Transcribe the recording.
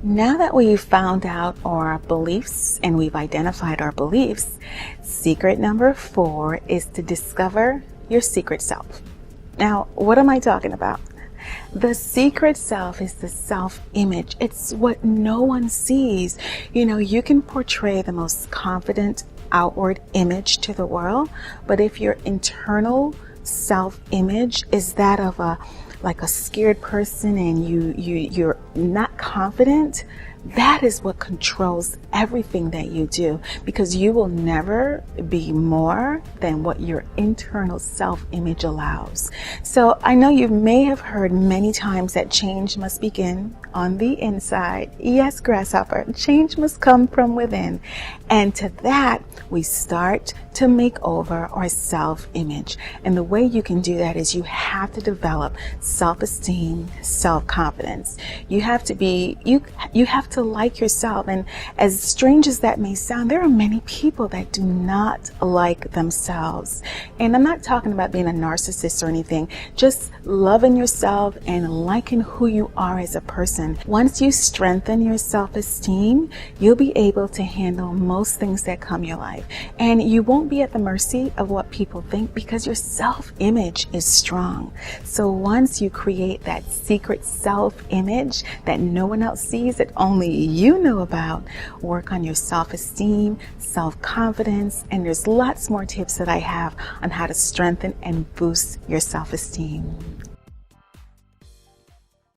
Now that we've found out our beliefs and we've identified our beliefs, secret number 4 is to discover your secret self. Now, what am I talking about? The secret self is the self-image. It's what no one sees. You can portray the most confident outward image to the world, but if your internal self-image is that of a scared person and you're not confident, that is what controls everything that you do, because you will never be more than what your internal self-image allows. So I know you may have heard many times that change must begin on the inside. Yes, grasshopper, change must come from within. And to that, we start to make over our self-image. And the way you can do that is you have to develop self-esteem, self-confidence. You have to like yourself. And as strange as that may sound, there are many people that do not like themselves. And I'm not talking about being a narcissist or anything, just loving yourself and liking who you are as a person. Once you strengthen your self-esteem, you'll be able to handle most things that come your life. And you won't be at the mercy of what people think, because your self-image is strong. So once you create that secret self-image that no one else sees, that only you know about, work on your self-esteem, self-confidence, and there's lots more tips that I have on how to strengthen and boost your self-esteem.